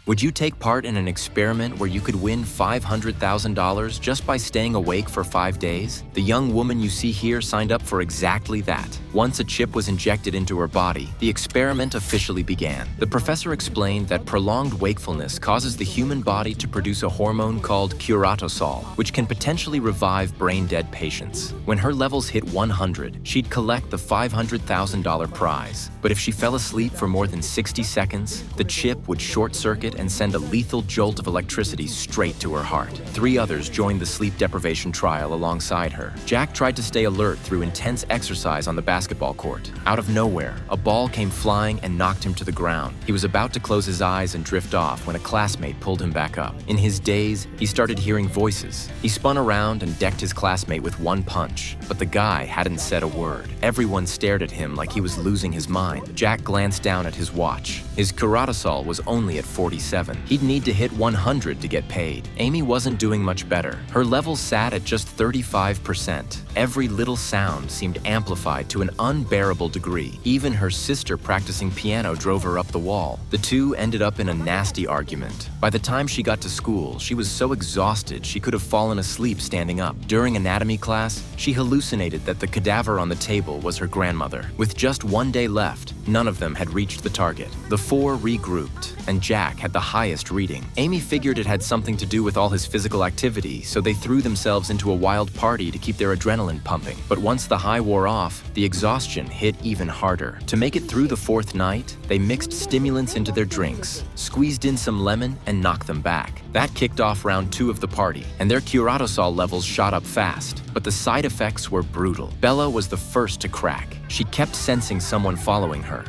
Would you take part in an experiment where you could win $500,000 just by staying awake for 5 days? The young woman you see here signed up for exactly that. Once a chip was injected into her body, the experiment officially began. The professor explained that prolonged wakefulness causes the human body to produce a hormone called curatosol, which can potentially revive brain-dead patients. When her levels hit 100, she'd collect the $500,000 prize. But if she fell asleep for more than 60 seconds, the chip would short-circuit and send a lethal jolt of electricity straight to her heart. 3 others joined the sleep deprivation trial alongside her. Jack tried to stay alert through intense exercise on the basketball court. Out of nowhere, a ball came flying and knocked him to the ground. He was about to close his eyes and drift off when a classmate pulled him back up. In his daze, he started hearing voices. He spun around and decked his classmate with one punch, but the guy hadn't said a word. Everyone stared at him like he was losing his mind. Jack glanced down at his watch. His curatosol was only at 47. He'd need to hit 100 to get paid. Amy wasn't doing much better. Her levels sat at just 35%. Every little sound seemed amplified to an unbearable degree. Even her sister practicing piano drove her up the wall. The two ended up in a nasty argument. By the time she got to school, she was so exhausted she could have fallen asleep standing up. During anatomy class, she hallucinated that the cadaver on the table was her grandmother. With just 1 day left, none of them had reached the target. The 4 regrouped, and Jack had the highest reading. Amy figured it had something to do with all his physical activity, so they threw themselves into a wild party to keep their adrenaline pumping. But once the high wore off, the exhaustion hit even harder. To make it through the 4th night, they mixed stimulants into their drinks, squeezed in some lemon, and knocked them back. That kicked off round 2 of the party, and their curatosol levels shot up fast. But the side effects were brutal. Bella was the first to crack. She kept sensing someone following her.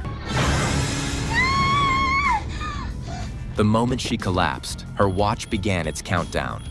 The moment she collapsed, her watch began its countdown.